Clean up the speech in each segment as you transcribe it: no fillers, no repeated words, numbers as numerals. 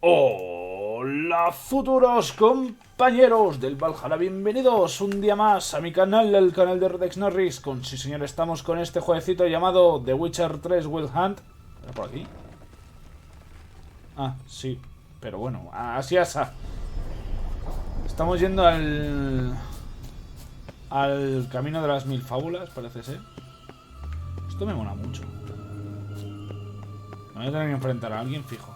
Hola futuros compañeros del Valhalla, bienvenidos un día más a mi canal, el canal de Rudex Norris. Sí señor, estamos con este jueguecito llamado The Witcher 3 Wild Hunt. ¿Era por aquí? Ah, sí, pero bueno, así asa. Estamos yendo al camino de las 1000 fábulas, parece ser. Esto me mola mucho. Me voy a tener que enfrentar a alguien fijo.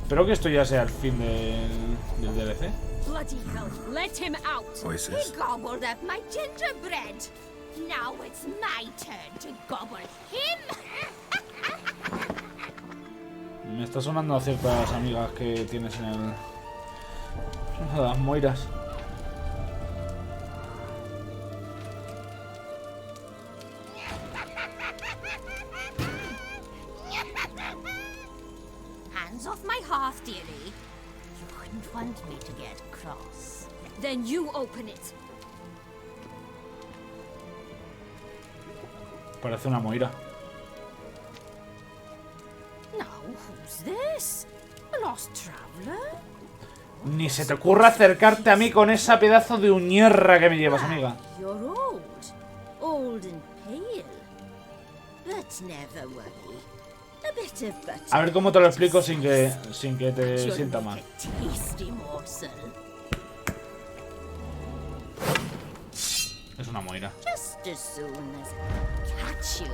Espero que esto ya sea el fin del DLC. Bloody hell, let him out! Voices. He gobbled up my gingerbread! Now it's my turn to gobble him! Me está sonando a ciertas amigas que tienes en el... las moiras. Hands off my hearth, dearie. You wouldn't want me to get cross. Then you open it. Parece una moira. Now, who's this? A lost traveler? Ni se te ocurra acercarte a mí con esa pedazo de uñerra que me llevas, amiga. You're old and pale. But never worry. A bit of butter. A ver cómo te lo explico sin que te sienta mal. Tasty morsel. Es una moira. Just as soon as I catch you.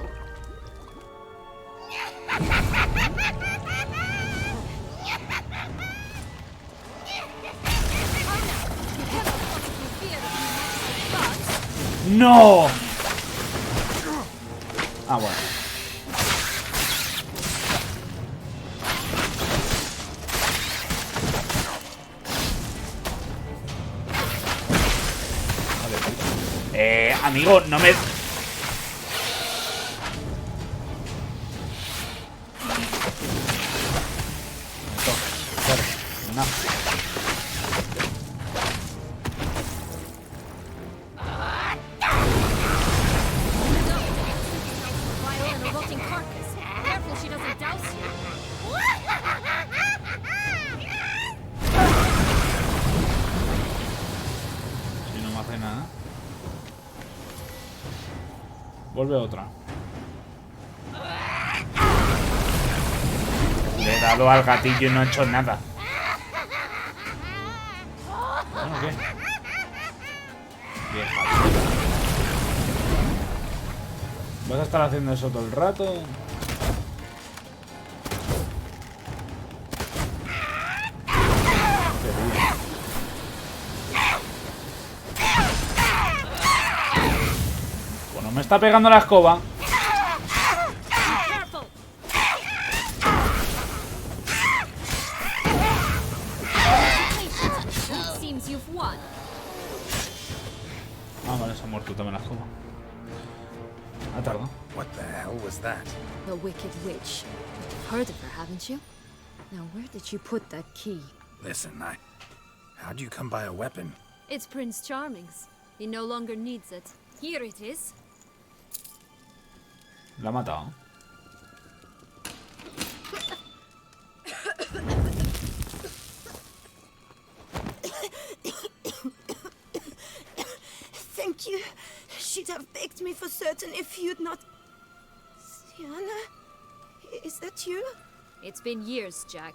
¡No! Ah, bueno. Amigo, no me... No. Si no me hace nada. Vuelve otra. Le he dado al gatillo y no he hecho nada. Bueno, ¿qué? Vieja. ¿Vas a estar haciendo eso todo el rato? Bueno, me está pegando la escoba. Ah, vale, se ha muerto también la escoba. Ha tardado. What the hell was that? The Wicked Witch. You've heard of her, haven't you? Now, where did you put that key? Listen, how'd you come by a weapon? It's Prince Charming's. He no longer needs it. Here it is. La ha matado. Thank you. She'd have begged me for certain if you'd not... Sienna? Is that you? It's been years, Jack.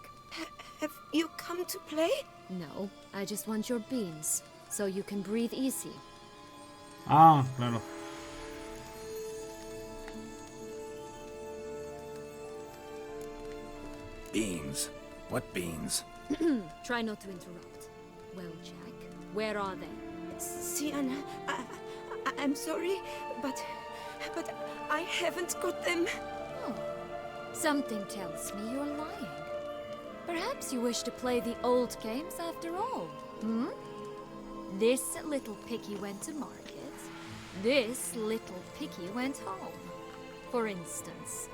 Have you come to play? No, I just want your beans, so you can breathe easy. Ah, claro. Beans. What beans? Try not to interrupt. Well, Jack, where are they? Sienna, I'm sorry, but I haven't got them. Oh, something tells me you're lying. Perhaps you wish to play the old games after all, hmm? This little piggy went to market. This little piggy went home, for instance.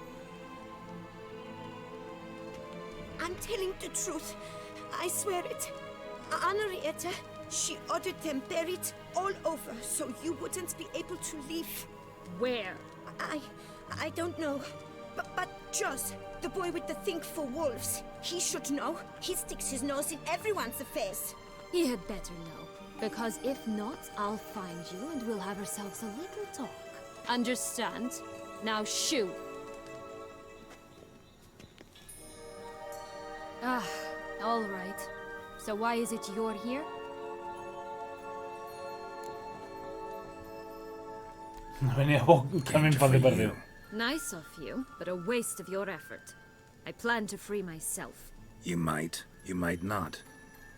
I'm telling the truth. I swear it. Henrietta, she ordered them buried all over so you wouldn't be able to leave. Where? I don't know. But Joss, the boy with the think for wolves, he should know. He sticks his nose in everyone's affairs. He had better know, because if not, I'll find you and we'll have ourselves a little talk. Understand? Now shoo! Ah, all right. So why is it you're here? Venía también to fácil free perdido. you. Nice of you, but a waste of your effort. I plan to free myself. You might not.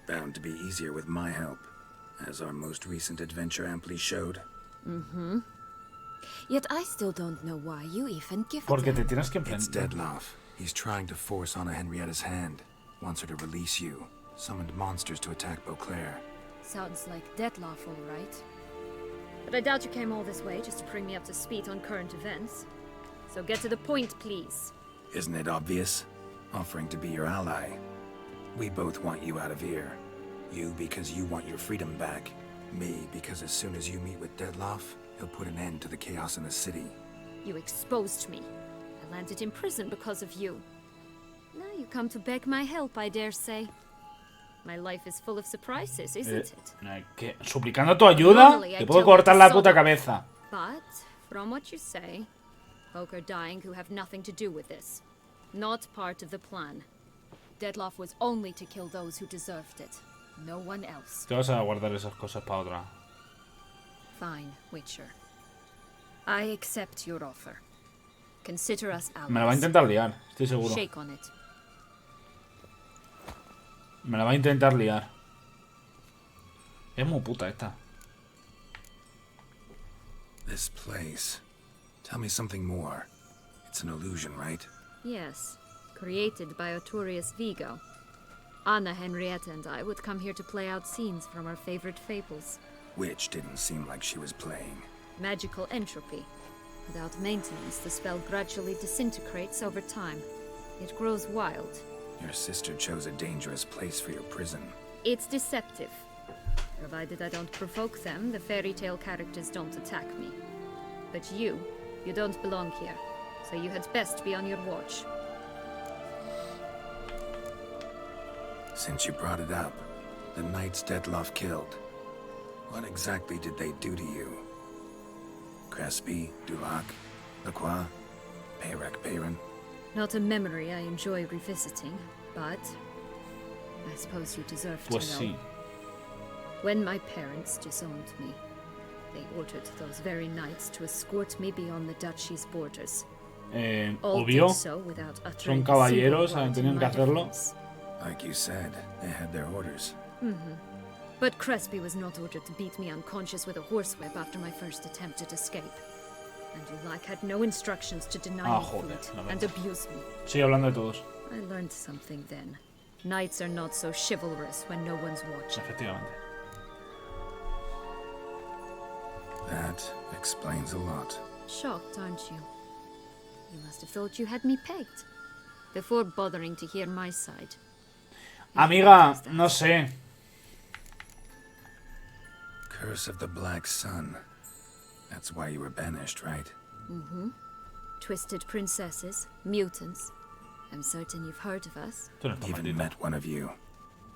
Bound to be easier with my help, as our most recent adventure amply showed. Yet I still don't know why you even give Porque it te up. tienes que It's enfrentar. Deadloff. He's trying to force Anna Henrietta's hand. Wants her to release you. Summoned monsters to attack Beauclair. Sounds like Deadloff, all right. But I doubt you came all this way just to bring me up to speed on current events. So get to the point, please. Isn't it obvious? Offering to be your ally. We both want you out of here. You because you want your freedom back. Me because as soon as you meet with Deadloff, he'll put an end to the chaos in the city. You exposed me. I landed in prison because of you. Now you come to beg my help, I dare say. My life is full of surprises, isn't it? ¿Qué? ¿Suplicando tu ayuda? Te puedo cortar la puta cabeza. But, from what you say, folk are dying who have nothing to do with this. Not part of the plan. Deadloff was only to kill those who deserved it. No one else. Te vas a guardar esas cosas para otra. Fine, Witcher. I accept your offer. Consider us allies. Me la va a intentar liar, estoy seguro. Shake on it. Me la va a intentar liar. Es muy puta esta. This place. Tell me something more. It's an illusion, right? Yes, created by Arturius Vigo. Anna, Henrietta, and I would come here to play out scenes from our favorite fables. Which didn't seem like she was playing. Magical entropy. Without maintenance, the spell gradually disintegrates over time. It grows wild. Your sister chose a dangerous place for your prison. It's deceptive. Provided I don't provoke them, the fairy tale characters don't attack me. But you don't belong here, so you had best be on your watch. Since you brought it up, the knights Deadloff killed. What exactly did they do to you? Crespi, Dulac, Lacroix, Peyran? Not a memory I enjoy revisiting, but I suppose you deserve to know. Pues sí. When my parents disowned me, they ordered those very knights to escort me beyond the duchy's borders. All Obvio. did so without Son uttering a caballeros, single word tenían in que my hacerlo. defense. Like you said, they had their orders. But Crespi was not ordered to beat me unconscious with a horsewhip after my first attempted escape. And Dulac had no instructions to deny me joder, food la and verdad. abuse me. Sigue hablando de todos. I learned something then. Knights are not so chivalrous when no one's watching. Efectivamente. That explains a lot. Shocked, aren't you? You must have thought you had me pegged. Before bothering to hear my side. Amiga, no sé. Curse of the Black Sun. That's why you were banished, right? Twisted princesses, mutants. I'm certain you've heard of us. Tú no estás Even maldito. met one of you.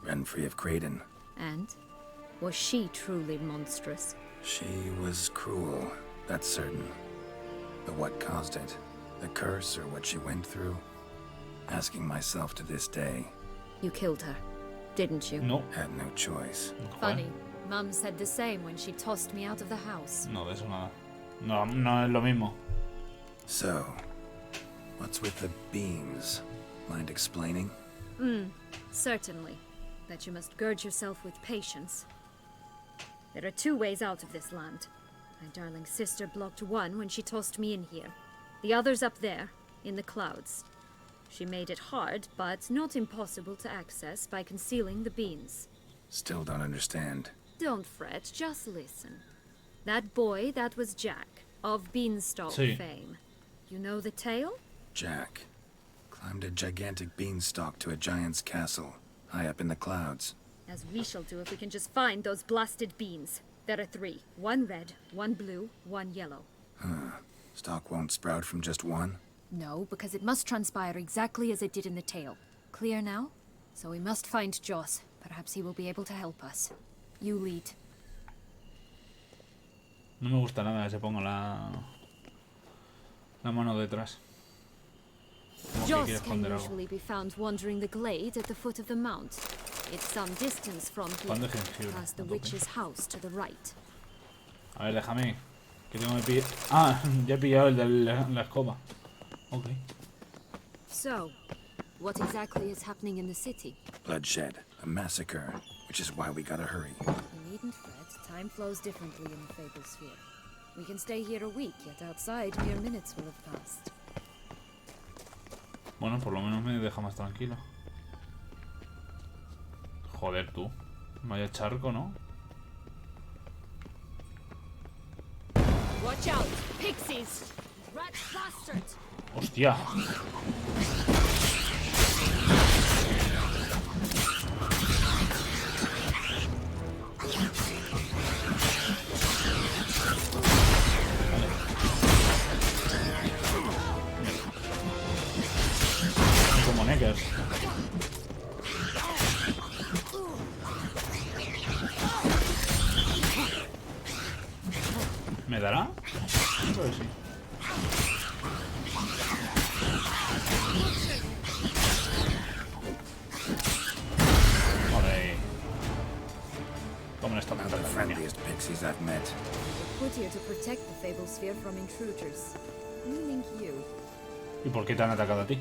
Renfrey of Craden. And? Was she truly monstrous? She was cruel, that's certain. But what caused it? The curse or what she went through? Asking myself to this day. You killed her, didn't you? No. Had no choice. Funny. Mum said the same when she tossed me out of the house. No, de eso nada. No, no es lo mismo. So, what's with the beams? Mind explaining? Certainly. But you must gird yourself with patience. There are two ways out of this land. My darling sister blocked one when she tossed me in here. The other's up there, in the clouds. She made it hard, but not impossible to access by concealing the beans. Still don't understand. Don't fret, just listen. That boy, that was Jack, of Beanstalk Sí. fame. You know the tale? Jack climbed a gigantic beanstalk to a giant's castle, high up in the clouds. As we shall do if we can just find those blasted beans. There are 3. 1 red, 1 blue, 1 yellow. Stalk won't sprout from just one? No, because it must transpire exactly as it did in the tale. Clear now? So we must find Joss. Perhaps he will be able to help us. You lead. No me gusta nada que se ponga la mano detrás. Como que Joss quiere can esconder algo. usually be found wandering the glade at the foot of the mount. It's some distance from Pan de here, jengibre. past the a tope. witch's house to the right. A ver, déjame. Que tengo que pillar. Ah, ya he pillado el de la escoba. Ok. So, what exactly is happening in the city? Bloodshed, a massacre, which is why we gotta hurry. You needn't fret. Time flows differently in the Fable Sphere. We can stay here a week, yet outside mere minutes will have passed. Bueno, por lo menos me deja más tranquilo. Joder, tú. Vaya charco, ¿no? Watch out! Pixies! Rat bastard! ¡Hostia! Como neckers. ¿Me dará? Creo que sí. Joder. ¿Cómo le está Not matando the la caña? friendliest pixies I've met. We're put here to protect the Fable Sphere from intruders. Meaning you. ¿Y por qué te han atacado a ti?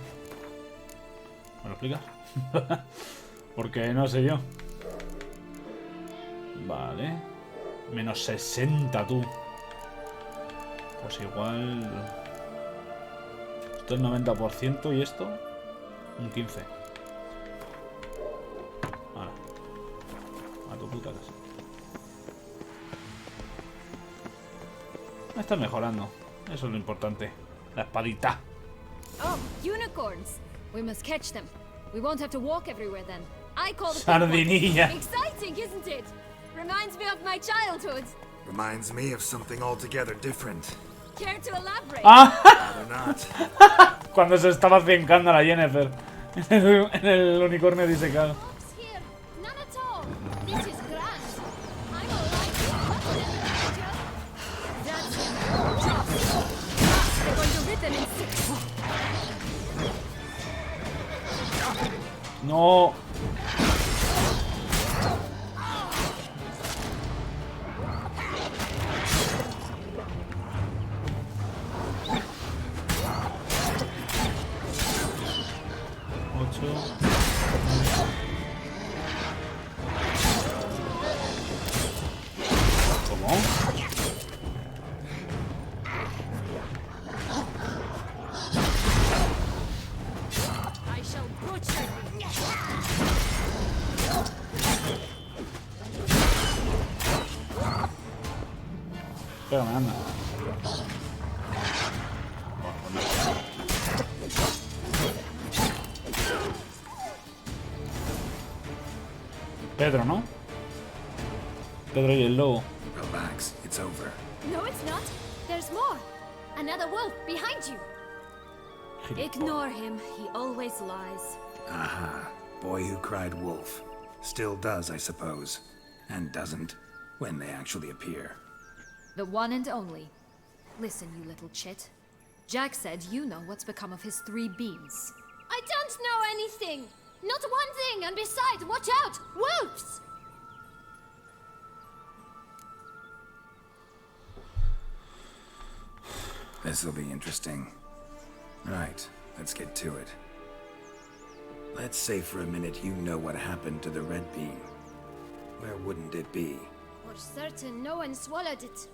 ¿Me lo explicas? Porque no sé yo. Vale. Menos 60 tú. Pues igual... Esto es 90% y esto... Un 15. Ahora. A tu puta casa. Está mejorando. Eso es lo importante. La espadita. Oh, unicorns! We must catch them. We won't have to walk everywhere then. I call the Sardinilla. exciting, isn't it? Reminds me of my childhood. Reminds me of something altogether different. Care to elaborate? Rather not. Cuando se estaba cincando a la Jennifer en el unicornio disecado. Folks here, none at all. This is grand. I'm all right. That's they're going to rip them in six. No. ¿Cómo? I shall butcher you. Pégame, anda. Pedro, ¿no? Pedro y el lobo. Relax, it's over. No, it's not. There's more. Another wolf behind you. Ignore him. He always lies. Aha. Boy who cried wolf. Still does, I suppose. And doesn't, when they actually appear. The one and only. Listen, you little chit. Jack said you know what's become of his 3 beams. I don't know anything. Not one thing, and besides, watch out! Wolves! This'll be interesting. Right, let's get to it. Let's say for a minute you know what happened to the red bean. Where wouldn't it be? For certain, no one swallowed it.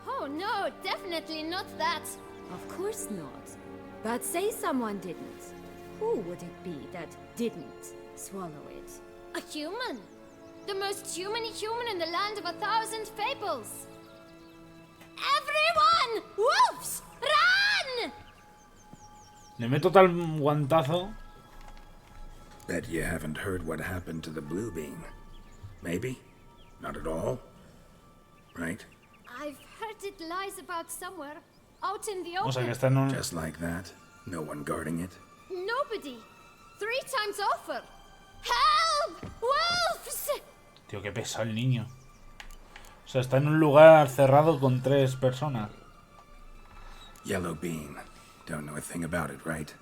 Oh no, definitely not that. Of course not. But say someone didn't. Who would it be that didn't swallow it? A human. The most humany human in the land of 1,000 fables. Everyone! Wolves! Run! Le meto tal guantazo. Bet you haven't heard what happened to the blue bean. Maybe? Not at all? Right? I've heard it lies about somewhere. Out in the O sea que open. está en un... Just like that? No one guarding it? Nobody. 3 times offer. Help! Wolves! Tío, qué pesado el niño. O sea, está en un lugar cerrado con 3 personas. Yellow bean. Don't know a thing about it, right?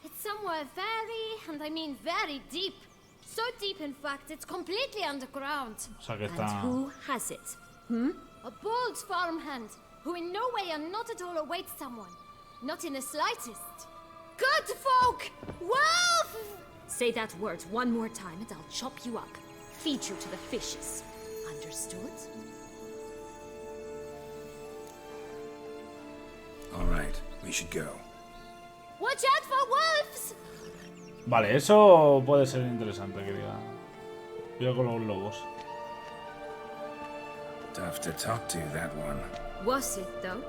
It's somewhere very, and I mean very deep. So deep, in fact, it's completely underground. O sea, que And está... who has it? A bold farmhand, who in no way and not at all awaits someone. Not in the slightest. Good folk! Wolf! Say that word one more time and I'll chop you up. Feed you to the fishes. Understood? All right, we should go. Watch out for wolves! Vale, eso puede ser interesante que diga. Cuidado con los lobos. Tough to talk to, that one. Was it, though?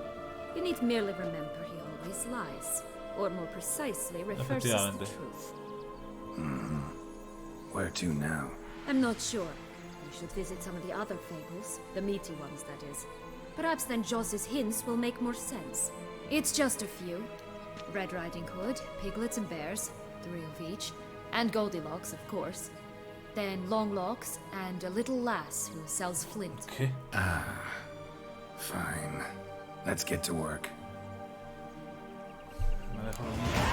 You need merely remember he always lies. Or more precisely, refers as the truth. Where to now? I'm not sure. You should visit some of the other fables. The meaty ones, that is. Perhaps then Jos's hints will make more sense. It's just a few. Red Riding Hood, piglets and bears, 3 of each. And Goldilocks, of course. Then Longlocks, and a little lass who sells flint. ¿Qué? Fine. Let's get to work. Me dejo lo mismo.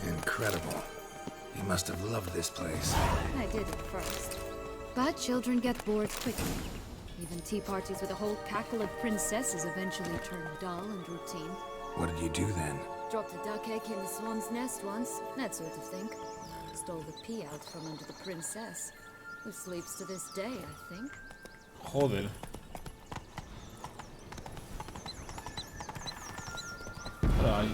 Incredible. You must have loved this place. I did at first. But children get bored quickly. Even tea parties with a whole cackle of princesses eventually turn dull and routine. What did you do then? Dropped a duck egg in the swan's nest once, that sort of thing. Stole the pea out from under the princess, who sleeps to this day, I think. Joder. Ay.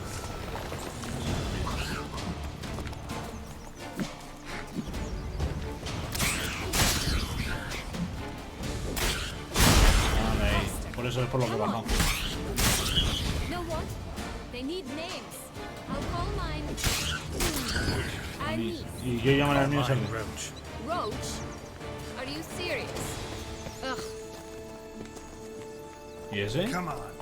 Vale, por eso es por lo que bajamos. Know what? They need names. I'll call mine. Anise. Y yo llamaré al mío Fine, Sergio. Roach. Roach? Are you serious? Ugh. ¿Y ese? Come on.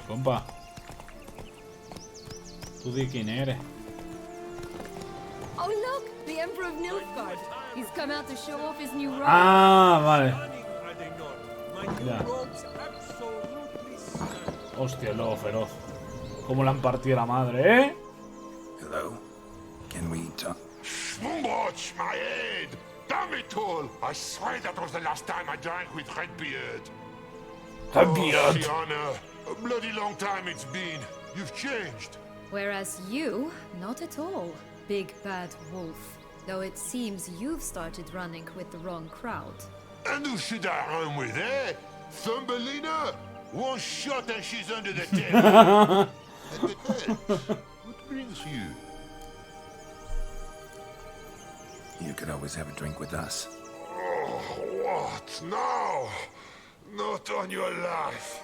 Compa. ¿Tú de quién eres? Oh look, the Emperor of Nilfgaard. He's come out to show off his new robe. Ah, vale. Ya. Hostia, el lobo feroz. ¿Cómo le han partido la madre, eh? Hello? Can we talk? Watch my head! Damn it all! I swear that was the last time I drank with Redbeard. Redbeard. Fiona, a bloody long time it's been. You've changed. Whereas you, not at all, big bad wolf. Though it seems you've started running with the wrong crowd. And who should I run with, eh? Thumbelina? One shot and she's under the table. And the head. What brings you? You could always have a drink with us. Oh, what now? Not on your life.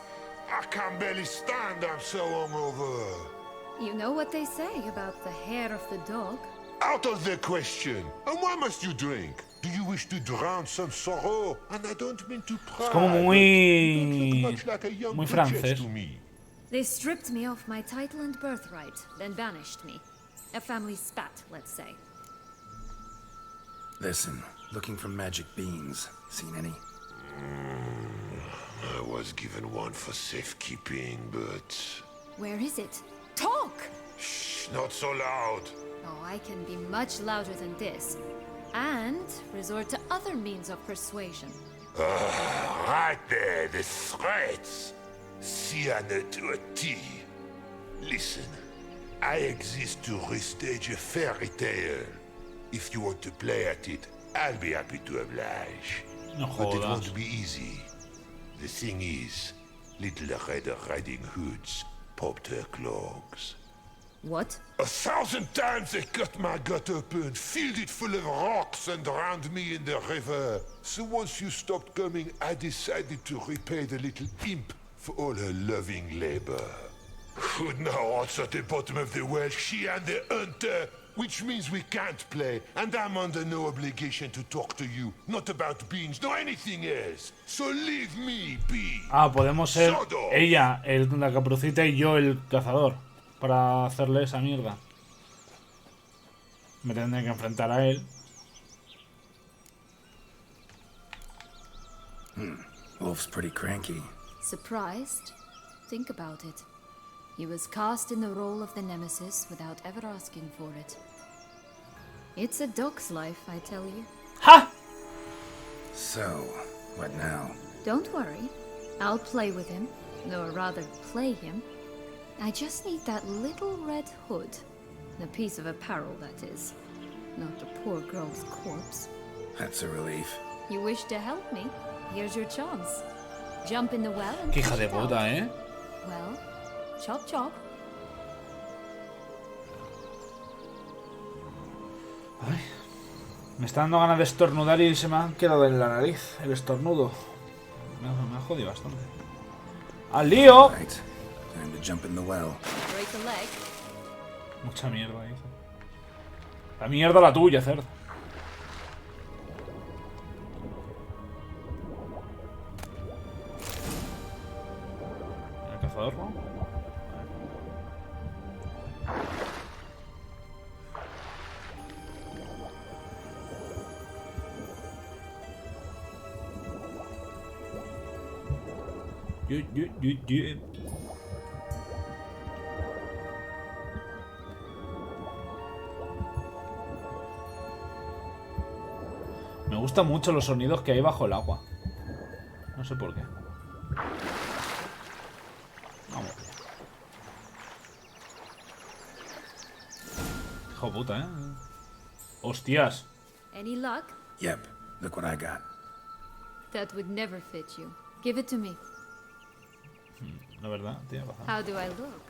I can barely stand, I'm so hungover. You know what they say about the hair of the dog? Out of the question. And why must you drink? Do you wish to drown some sorrow? And I don't mean to pry. Es como but muy... you don't look much like a young muy princess francés. to me. They stripped me of my title and birthright, then banished me. A family spat, let's say. Listen, looking for magic beans. Seen any? I was given one for safekeeping, but... Where is it? Talk! Shh, not so loud. Oh, I can be much louder than this. And resort to other means of persuasion. Right there, the threats. Sienna to a T. Listen, I exist to restage a fairy tale. If you want to play at it, I'll be happy to oblige. No But it jodas. won't be easy. The thing is, little Red Riding Hoods popped her clogs. What? 1,000 times they cut my gut open, filled it full of rocks and drowned me in the river. So once you stopped coming, I decided to repay the little imp for all her loving labor. Who now wants at the bottom of the well, she and the hunter Which means we can't play, and I'm under no obligation to talk to you. Not about beans, nor anything else. So leave me be. Ah, podemos ser ella, la Caprucita, y yo el cazador. Para hacerle esa mierda. Me tendré que enfrentar a él. Wolf's pretty cranky. Surprised? Think about it. He was cast in the role of the nemesis without ever asking for it. It's a dog's life, I tell you. ¡Ja! So, what now? Don't worry. I'll play with him. Or rather, play him. I just need that little red hood. A piece of apparel, that is. Not the poor girl's corpse. That's a relief. You wish to help me? Here's your chance. Jump in the well and Qué hija fish de it out. puta, ¿eh? Well, chop chop. Ay, me está dando ganas de estornudar y se me ha quedado en la nariz el estornudo. Me ha jodido bastante. ¡Al lío! Right. Time to jump in the well. Break a leg. Mucha mierda, dice. La mierda la tuya, cerdo. ¿El cazador no? Me gustan mucho los sonidos que hay bajo el agua. No sé por qué. Vamos. Hijo puta, ¿eh? Hostias. Any luck? Yep, look what I got. That would never fit you. Give it to me. La verdad, tiene razón. How do I look?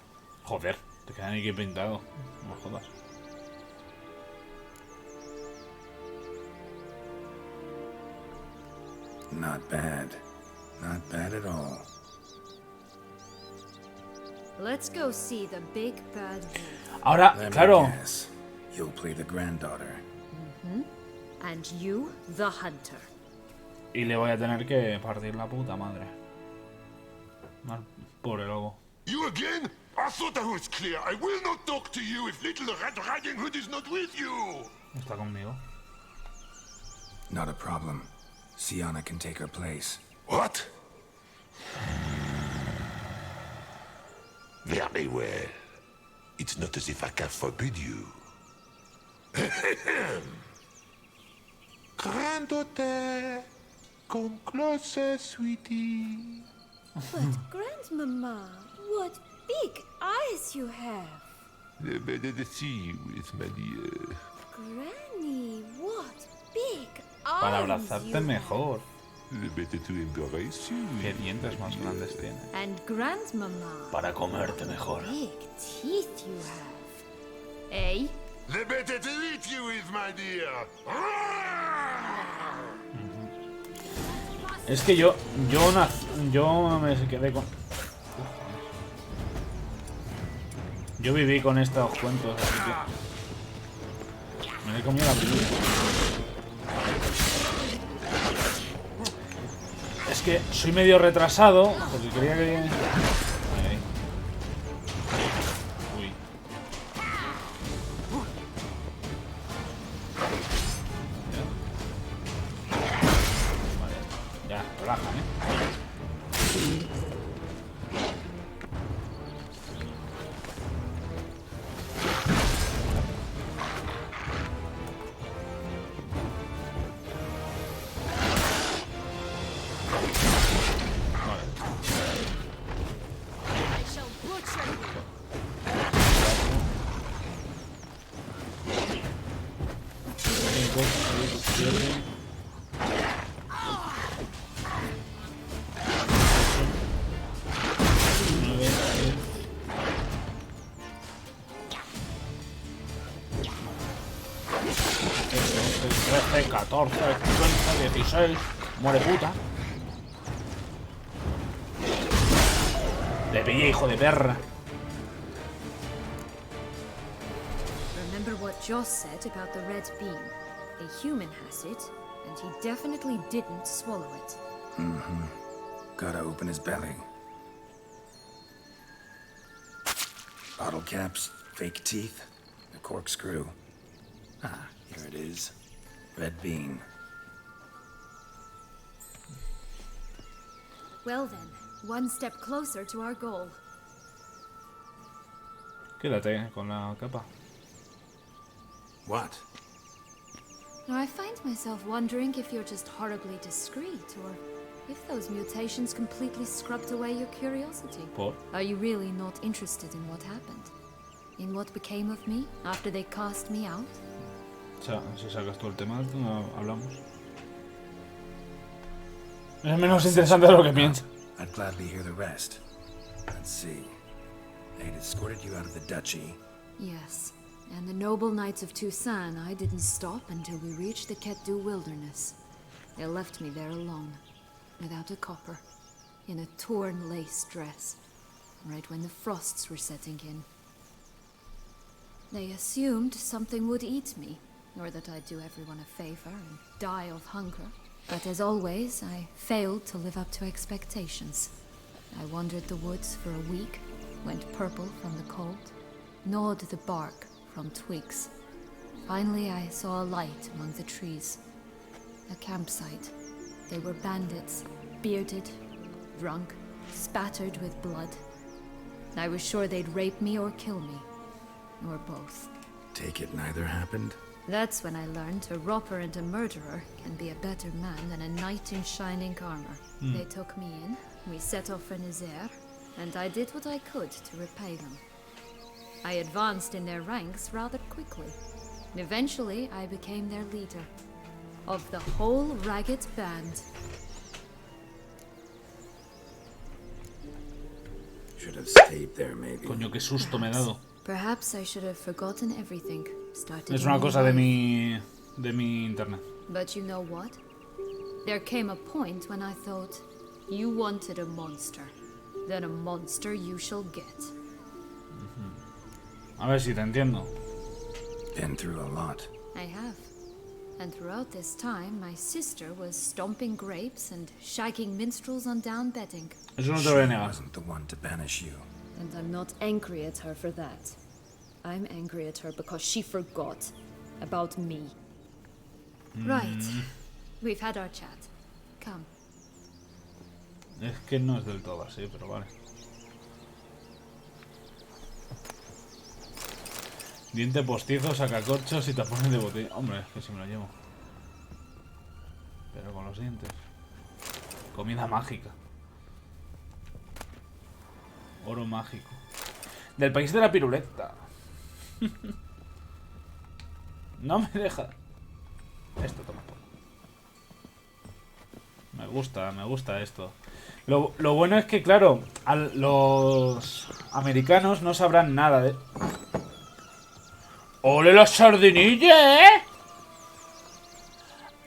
Joder, te quedan aquí pintado. No me jodas. Not bad. Not bad at all. Let's go see the big bad wolf. Ahora, Let me claro. guess. You'll play the granddaughter. And you, the hunter. Y le voy a tener que partir la puta madre. Pobre lobo. You again? I thought I was clear. I will not talk to you if little Red Riding Hood is not with you. Está conmigo. Not a problem. Sienna can take her place. What? Very well. It's not as if I can forbid you. Granddaughter, come closer, sweetie. But, Grandmama, what big eyes you have. The better to see you with, my dear. Granny, what big Para eyes abrazarte you mejor. The better to embrace you. Qué dientes más grandes tiene. And grandmama. Para comerte mejor. Big teeth you have. Eh? The better to eat you with, my dear. Es que yo me quedé con... Yo viví con estos cuentos, así que... Me he comido la primera. Es que soy medio retrasado, porque quería que... Ahí. Uy. Vale. Ya, relaja, I shall butcher you. 5, 6, 7... 13, 14, 15, 16. Muere puta. Le pillé, hijo de perra. Remember what what Joss said about the red bean. A human has it, and he definitely didn't swallow it. Mm-hmm. Gotta open his belly. Bottle caps, fake teeth, a corkscrew. Ah, here it is. Red bean. Well then, one step closer to our goal. Quédate con la capa. What? Now I find myself wondering if you're just horribly discreet, or if those mutations completely scrubbed away your curiosity. ¿Por? Are you really not interested in what happened? In what became of me after they cast me out? O sea, si sacas tú el tema, no hablamos. Es menos interesante de lo que pienso. I'd gladly hear the rest. Let's see. They'd escorted you out of the duchy. Yes, and the noble knights of Toussaint, I didn't stop until we reached the Ketdu wilderness. They left me there alone, without a copper, in a torn lace dress, right when the frosts were setting in. They assumed something would eat me, or that I'd do everyone a favor and die of hunger. But as always, I failed to live up to expectations. I wandered the woods for a week, went purple from the cold, gnawed the bark from twigs. Finally, I saw a light among the trees. A campsite. They were bandits, bearded, drunk, spattered with blood. I was sure they'd rape me or kill me, or both. Take it neither happened? That's when I learned a robber and a murderer can be a better man than a knight in shining armor. They took me in, we set off for Nazaire, and I did what I could to repay them. I advanced in their ranks rather quickly. Eventually, I became their leader. Of the whole ragged band. Should have stayed there, maybe. Coño, qué susto me he dado. Perhaps I should have forgotten everything. Started Es una a new cosa de life. mi internet. But you know what? There came a point when I thought, you wanted a monster. Then a monster you shall get. A ver si te entiendo. Been through a lot. I have. And throughout this time, my sister was stomping grapes and shagging minstrels on down bedding. Eso no te lo voy a She negar. wasn't the one to banish you. And I'm not angry at her for that. I'm angry at her because she forgot about me. Right. We've had our chat. Come. Es que no es del todo así, pero vale. Diente postizo, sacacorchos y tapones de botella. Hombre, es que si me lo llevo. Pero con los dientes. Comida mágica. Oro mágico. Del país de la piruleta. No me deja. Esto toma por. Me gusta esto. Lo bueno es que, claro, los americanos no sabrán nada de... ¡Ole la sardinilla, eh!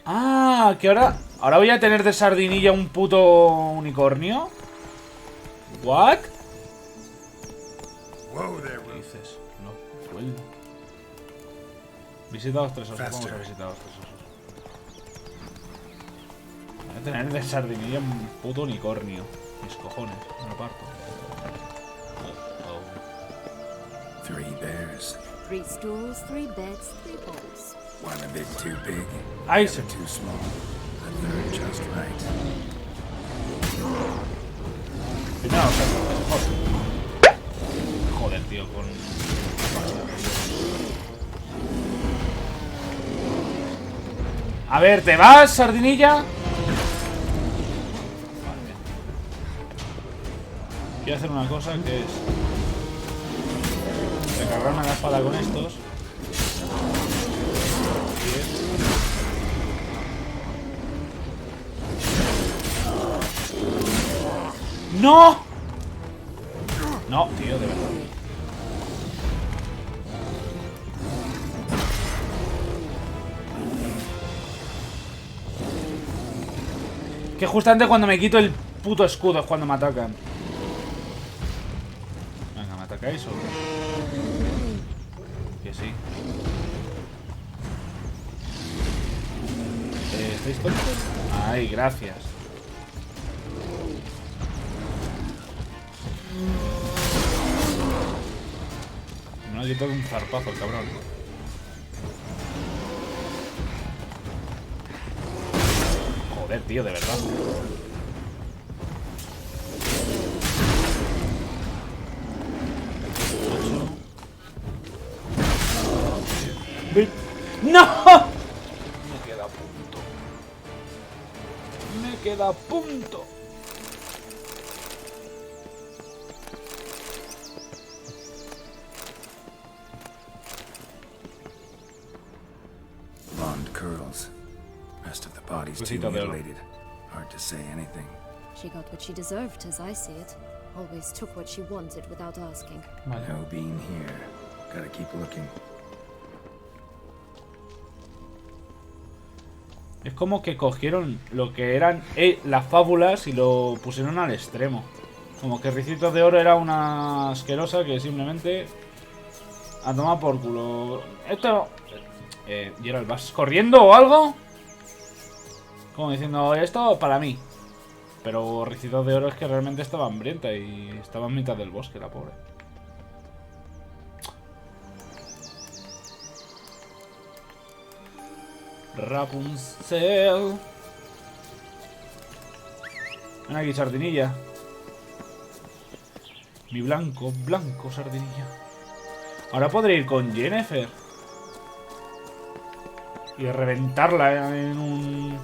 Ah, que ahora voy a tener de sardinilla un puto unicornio. ¿What? ¿Qué dices? No, sueldo. Visita los tres osos. Vamos a visitar los tres osos. Voy a tener de sardinilla un puto unicornio. Mis cojones, me lo parto. Oh. 3 bears. 3 stools, 3 beds, 3 bowls. One a bit too big, Ay, the se... other too small. The third just right. Primero, joder, tío, con... A ver, ¿te vas, sardinilla? Vale, bien. Quiero hacer una cosa que es... recargarme la espada con estos. ¡No! No, tío, de verdad. Que justamente cuando me quito el puto escudo es cuando me atacan. Venga, ¿me atacáis o qué? Que sí. ¿Estáis tontos? Ay, gracias. Me ha quitado un zarpazo el cabrón. Joder, tío, de verdad. ¡No! Me queda a punto. Me queda a punto. Blonde curls. Rest of the body's too Cosita de oro. mutilated. Hard to say anything. She got what she deserved, as I see it. Always took what she wanted without asking. Vale. No being here. Gotta keep looking. Es como que cogieron lo que eran las fábulas y lo pusieron al extremo. Como que Ricitos de Oro era una asquerosa que simplemente a tomar por culo. Esto... Gerald, ¿vas corriendo o algo? Como diciendo, esto para mí. Pero Ricitos de Oro es que realmente estaba hambrienta y estaba en mitad del bosque, la pobre. Rapunzel. Ven aquí, sardinilla. Mi blanco, blanco sardinilla. Ahora podré ir con Jennifer y reventarla en un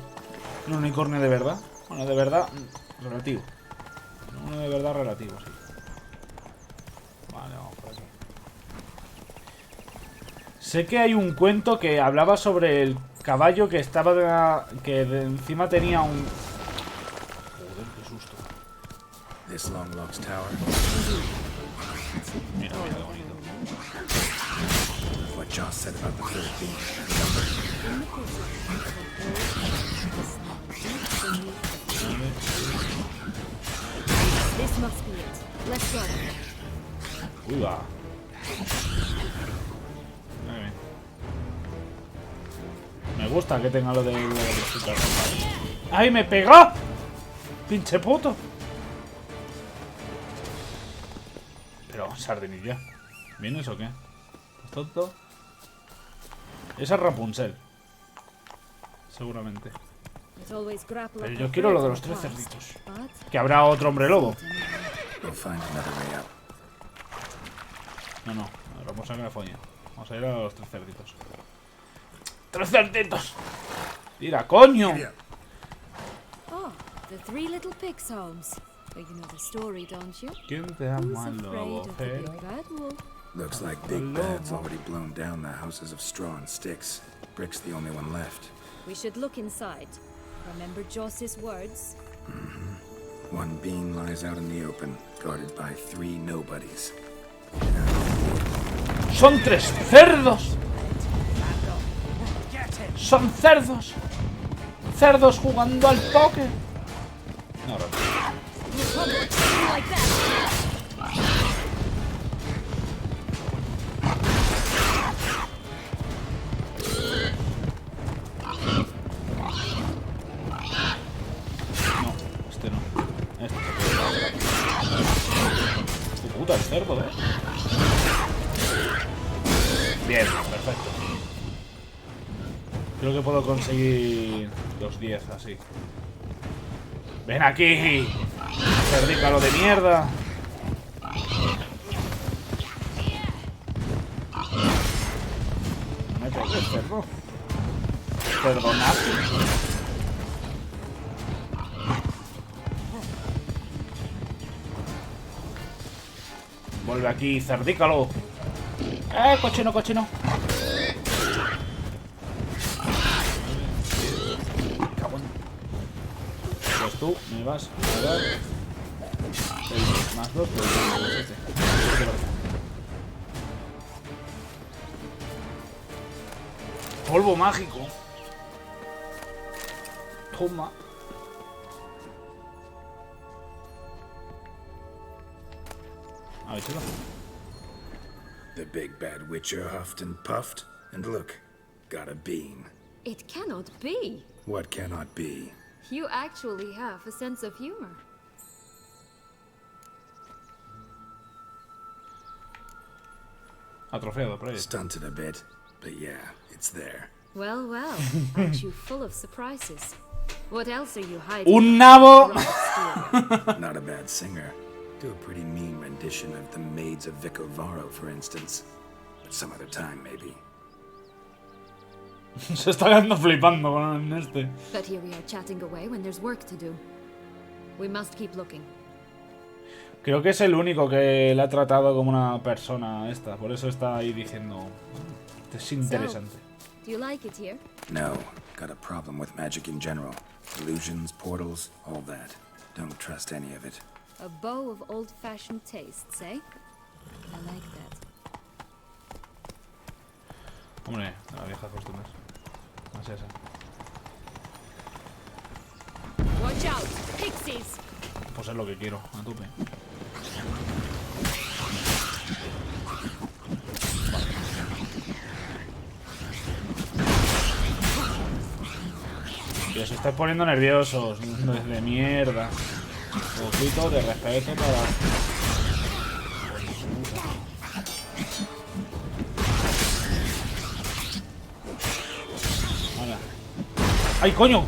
unicornio de verdad. Bueno, de verdad, relativo. Uno de verdad relativo, sí. Vale, vamos por aquí. Sé que hay un cuento que hablaba sobre el caballo que estaba que de encima tenía un... Joder, qué susto. This long lost tower. Mira, mira qué bonito. What Joss said about the third being. This must be it. Let's go. Uy, va. Muy bien. Me gusta que tenga lo de la cosita roja. ¡Ay, me pegó! ¡Pinche puto! Pero, sardinilla. ¿Vienes o qué? ¿Es tonto? Esa es Rapunzel. Seguramente. Pero yo quiero lo de los 3 cerditos. Que habrá otro hombre lobo. We'll find another way out. No, no. Vamos a ir a la folla. Vamos a ir a los 3 cerditos. ¡3 cerditos! ¡Tira, coño! Oh, the 3 little pigs' homes. You know the story, don't you? ¿Quién te ama el Who's lobo? afraid of the big bad wolf? Looks like Big Bad's already blown down the houses of straw and sticks. Brick's the only one left. We should look inside. Remember Joss's words? One being lies out in the open, guarded by 3 nobodies. ¡Son 3 cerdos! ¡Son cerdos! ¡Cerdos jugando al póker! No, este no. Este se puede. ¡Qué puta el cerdo, Bien, perfecto. Creo que puedo conseguir los 10 así. ¡Ven aquí! ¡Cerdícalo de mierda! No me pegues, cerdo. Perdonad. Vuelve aquí, cerdícalo. Cochino, cochino. Pues tú me vas a dar el más 2, pero el 7. Polvo mágico. Toma. A ver, chico. The big bad witcher huffed and puffed, and look, got a bean. It cannot be. What cannot be? You actually have a sense of humor. Atrofiado, por ahí. Stunted a bit, but yeah, it's there. Well, well, aren't you full of surprises? What else are you hiding? ¡Un nabo! Not a bad singer. Do a pretty mean rendition of The Maids of Vicovaro, for instance. But some other time, maybe. Se está quedando flipando con este. But here we are chatting away when there's work to do. We must keep looking. Creo que es el único que la ha tratado como una persona esta. Por eso está ahí diciendo... Es interesante. So, do you like it here? No, got a problem with magic in general. Illusions, portals, all that. Don't trust any of it. A bow of old-fashioned tastes, eh? I like that. Hombre, la vieja costumbre. No sé esa. Watch out, pixies! Pues es lo que quiero, a tope. Que os estáis poniendo nerviosos, de mierda. Un poquito de respeto para... Hola. ¡Ay, coño!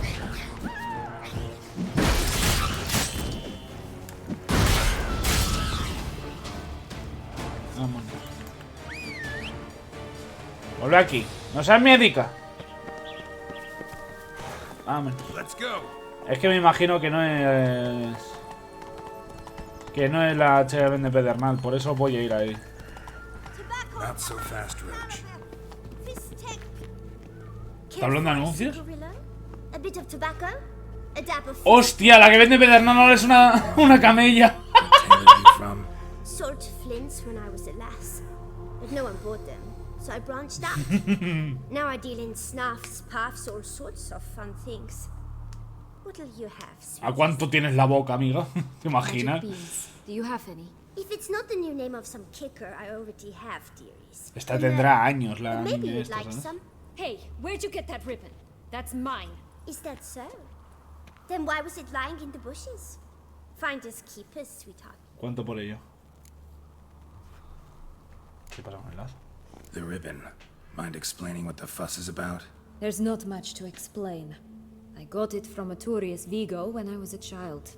Vámonos. Vuelve aquí. No seas médica. Vámonos. Es que me imagino que no es... Que no es la chica de pedernal. Por eso voy a ir ahí. Not so fast, Roach. ¿Está hablando de anuncios? A bit of tobacco, a dab of ¡Hostia! La que vende pedernal no es una camella. From salt flints when I was a lass, but no one bought them, so I branched out. Now I deal in snuffs, puffs, all sorts of fun things. What'll you have, sweet? ¿A cuánto tienes la boca, amiga? ¿Te Magic imaginas? beans. Do you have any? If it's not the new name of some kicker, I already have, dearies. Esta tendrá años, la Maybe niña you'd esta, like ¿sabes? some. Hey, where'd you get that ribbon? That's mine. Is that so? Then why was it lying in the bushes? Finders keepers, sweetheart. ¿Cuánto por ello? ¿Qué pasa con el lazo? the ribbon. Mind explaining what the fuss is about? There's not much to explain. I got it from a Turius Vigo when I was a child.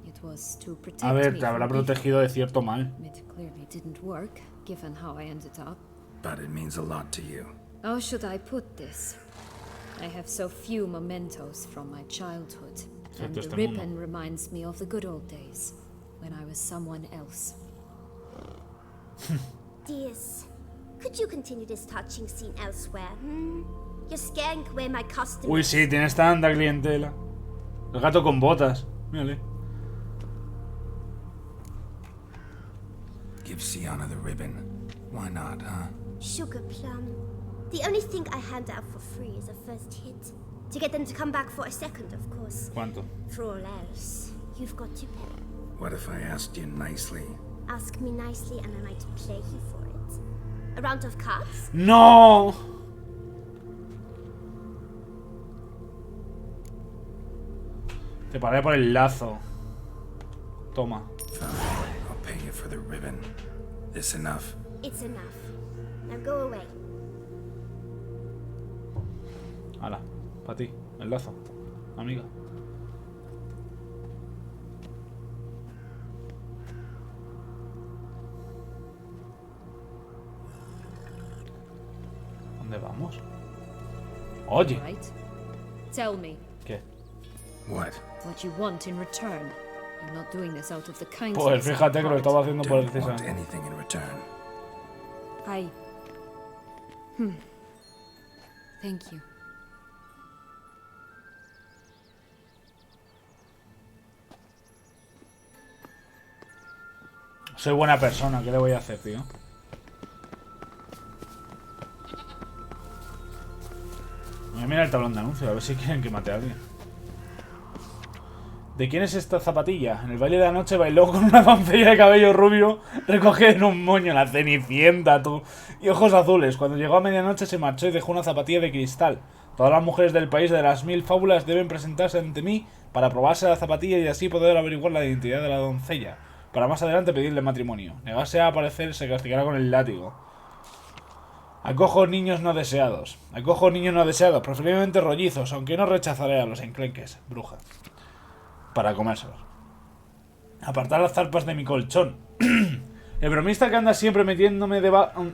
It was to protect A ver, me te habrá from protegido de cierto mal. evil. It clearly didn't work, given how I ended up. But it means a lot to you. How should I put this? I have so few mementos from my childhood, and the ribbon reminds me of the good old days, when I was someone else. Dears, could you continue this touching scene elsewhere? You're scaring away my customers. Uy, sí, tienes tanta clientela. El gato con botas. Mírale. Give Sienna the ribbon. Why not, huh? Sugar plum. The only thing I hand out for free is a first hit. To get them to come back for a second, of course. ¿Cuánto? For all else, you've got to pay. What if I asked you nicely? Ask me nicely and I might play you for it. A round of cards? ¡No! Te paré por el lazo. Toma. Fine. I'll pay you for the ribbon. This enough? It's enough. Now go away. Hala, para ti, el lazo, amiga. ¿Dónde vamos? Oye. Right? Tell me ¿Qué? What? what you want in return. I'm not doing this out of the kindness Pues of fíjate que lo heart. estaba haciendo por el Don't want César. anything in return. Thank you. Soy buena persona, ¿qué le voy a hacer, tío? Voy a mirar el tablón de anuncios, a ver si quieren que mate a alguien. ¿De quién es esta zapatilla? En el baile de la noche bailó con una doncella de cabello rubio recogida en un moño, la Cenicienta, tú. Y ojos azules. Cuando llegó a medianoche se marchó y dejó una zapatilla de cristal. Todas las mujeres del país de las 1000 fábulas deben presentarse ante mí para probarse la zapatilla y así poder averiguar la identidad de la doncella, para más adelante pedirle matrimonio. Negarse a aparecer se castigará con el látigo. Acojo niños no deseados. Acojo niños no deseados, preferiblemente rollizos, aunque no rechazaré a los enclenques, bruja. Para comérselos. Apartar las zarpas de mi colchón. El bromista que anda siempre metiéndome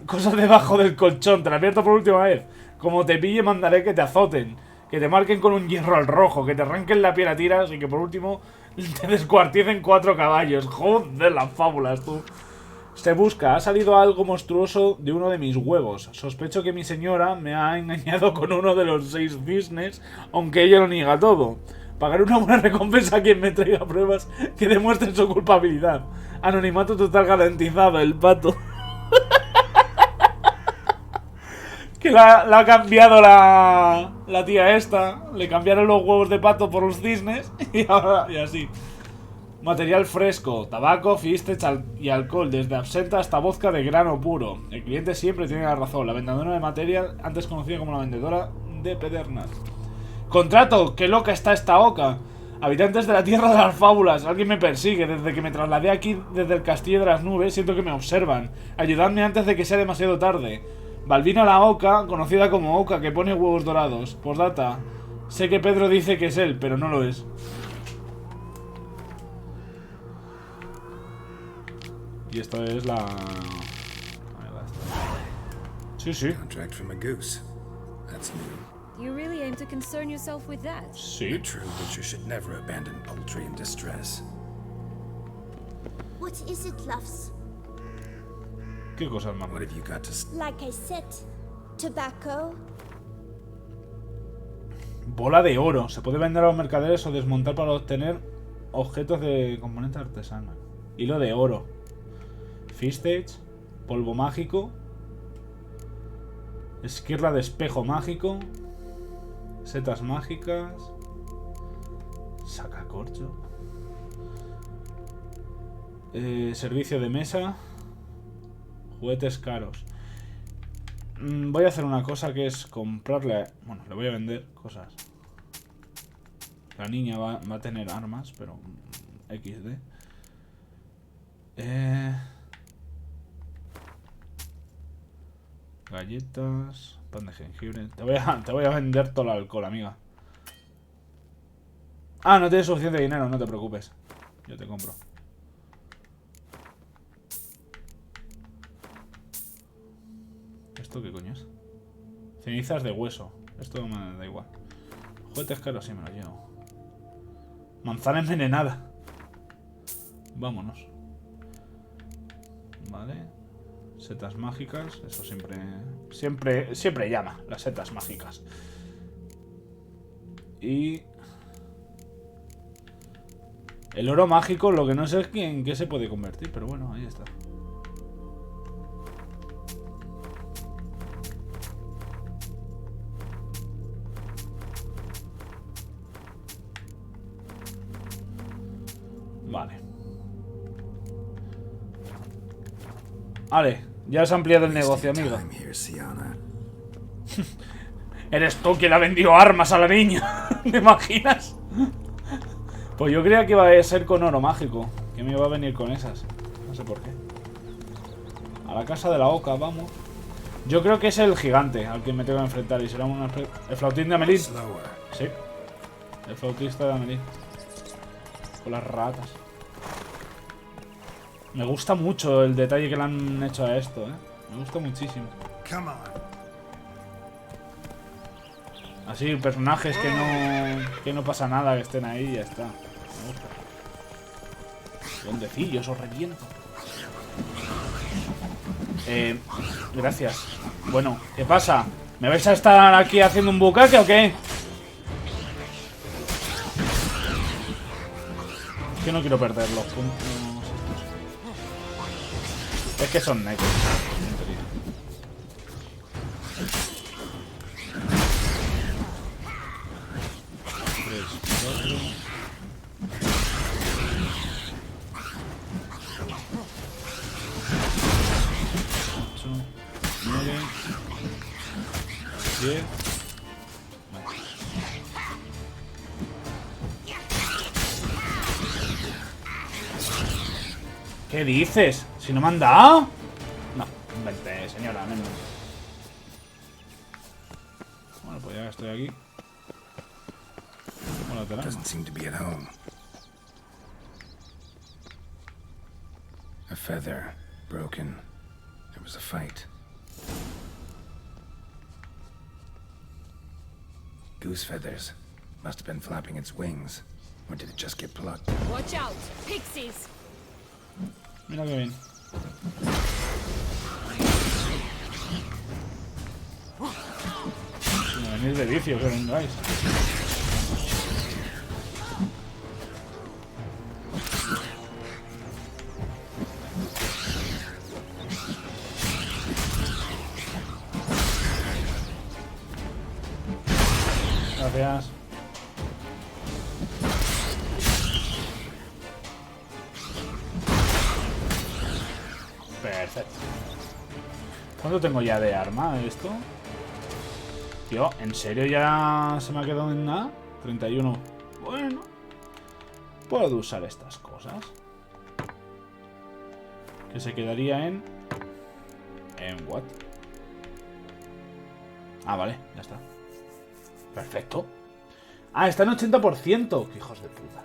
cosas debajo del colchón. Te la advierto por última vez. Como te pille mandaré que te azoten, que te marquen con un hierro al rojo, que te arranquen la piel a tiras y que por último te descuarticen 4 caballos. Joder, las fábulas, tú. Se busca. Ha salido algo monstruoso de uno de mis huevos. Sospecho que mi señora me ha engañado con uno de los 6 cisnes, aunque ella lo niega todo. Pagaré una buena recompensa a quien me traiga pruebas que demuestren su culpabilidad. Anonimato total garantizado, el pato. Que la ha cambiado la tía esta. Le cambiaron los huevos de pato por los cisnes. Y ahora, y así. Material fresco, tabaco, fiestes y alcohol, desde absenta hasta vodka de grano puro. El cliente siempre tiene la razón. La vendedora de material, antes conocida como la vendedora de pedernas. Contrato, qué loca está esta oca. Habitantes de la tierra de las fábulas, alguien me persigue. Desde que me trasladé aquí desde el castillo de las nubes, siento que me observan. Ayudadme antes de que sea demasiado tarde. Balbina la oca, conocida como oca, que pone huevos dorados. Postdata, sé que Pedro dice que es él, pero no lo es. Y esto es la... Sí, sí. Contract from a goose. That's new. You really aim to concern yourself with that? Sí. A true butcher should never abandon poultry in distress. What is it, loves? ¿Qué cosas más? What have you got to Like I said, tobacco. Bola de oro. Se puede vender a los mercaderes o desmontar para obtener objetos de componente artesana. Hilo de oro. Fistage. Polvo mágico. Esquirla de espejo mágico. Setas mágicas. Sacacorcho. Servicio de mesa. Juguetes caros. Voy a hacer una cosa que es comprarle... Bueno, le voy a vender cosas. La niña va a tener armas, pero... XD. Galletas... Pan de jengibre... Te voy a vender todo el alcohol, amiga. Ah, no tienes suficiente dinero, no te preocupes. Yo te compro. ¿Esto qué coño es? Cenizas de hueso. Esto me da igual. Juguetes caros, sí me lo llevo. Manzana envenenada. Vámonos. Vale. Setas mágicas. Eso siempre llama. Las setas mágicas. Y... el oro mágico, lo que no sé es en qué se puede convertir. Pero bueno, ahí está. Vale. Vale, ya has ampliado el negocio, amigo. Eres tú quien ha vendido armas a la niña. ¿Te imaginas? Pues yo creía que iba a ser con oro mágico. Que me iba a venir con esas. No sé por qué. A la casa de la oca, vamos. Yo creo que es el gigante al que me tengo que enfrentar. Y será el flautín de Amelie. Sí. El flautista de Amelie. Con las ratas. Me gusta mucho el detalle que le han hecho a esto, ¿eh? Me gusta muchísimo. Así, personajes que no pasa nada, que estén ahí y ya está. Me gusta. Duendecillos, os reviento. Gracias. Bueno, ¿qué pasa? ¿Me vais a estar aquí haciendo un bucaque o qué? Que no quiero perder los puntos. Es que son negros. 3, 4. 8, 9, 10. ¿Qué dices? ¿Si no me han dado? No, vente, señora, no. Bueno, pues ya que estoy aquí. Bueno, te la... Doesn't seem to be at home. A feather, broken. There was a fight. Goose feathers. Must have been flapping its wings. Or did it just get plucked? Watch out! Pixies! Mira que bien. Si me venís de vicio, que vengáis. Gracias. Perfecto. ¿Cuánto tengo ya de arma esto? Tío, ¿en serio ya se me ha quedado en nada? 31. Bueno. Puedo usar estas cosas. Que se quedaría en... ¿En what? Ah, vale, ya está. Perfecto. Ah, está en 80%. ¡Qué hijos de puta!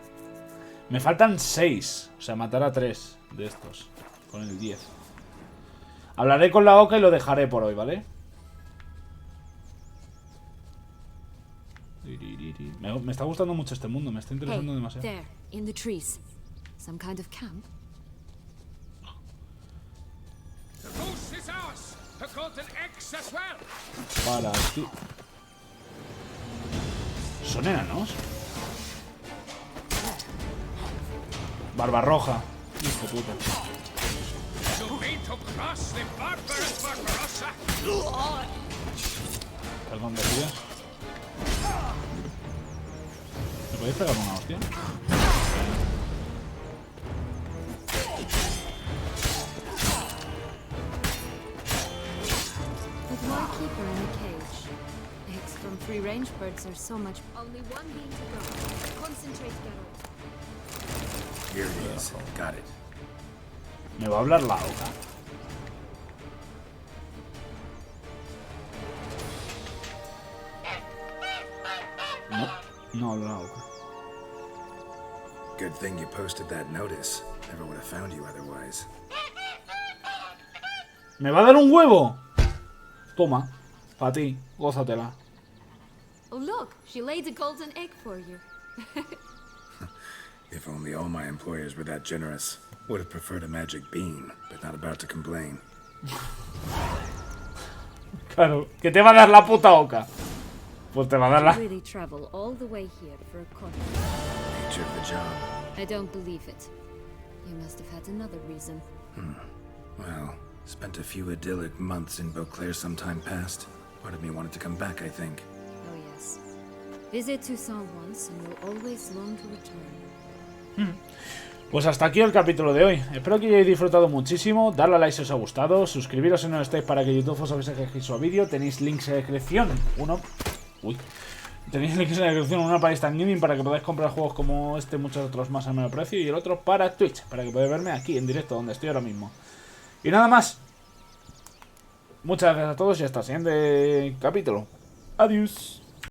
Me faltan 6. O sea, matar a 3 de estos. Con el 10. Hablaré con la oca y lo dejaré por hoy, ¿vale? Me está gustando mucho este mundo. Me está interesando demasiado. There, in the trees. Some kind of camp? The goose is ours. The golden eggs as well. Para ti. ¿Son enanos? Barbarroja. Hijo de puta. You mean to cross the barbarous Barbarossa? Perdón, decía. ¿Me podéis pegar una hostia? But why keep her in a cage? Eggs from free-range birds are so much... Only one bean to go. Concentrate, Geralt. Here it is. Got it. Me va a hablar la oca. No, no habla la oca. Good thing you posted that notice. Never would have found you otherwise. ¿Me va a dar un huevo? Toma, para ti, gózatela. Oh look, she laid a golden egg for you. If only all my employers were that generous. Would have preferred a magic bean, but not about to complain. Claro, que te va a dar la puta oca. Pues te va a dar la... Really travel all the way here for a contract. Nature of the job. I don't believe it. You must have had another reason. Well, spent a few idyllic months in Beauclair some time past. Part of me wanted to come back, I think. Oh yes. Visit Toussaint once and you'll always long to return. Pues hasta aquí el capítulo de hoy. Espero que hayáis disfrutado muchísimo. Darle a like si os ha gustado. Suscribiros si no estáis para que YouTube os avise que su vídeo. Tenéis links en la descripción. Tenéis links en la descripción. Uno para Instant Gaming para que podáis comprar juegos como este y muchos otros más a menor precio. Y el otro para Twitch, para que podáis verme aquí en directo donde estoy ahora mismo. Y nada más. Muchas gracias a todos y hasta el siguiente capítulo. Adiós.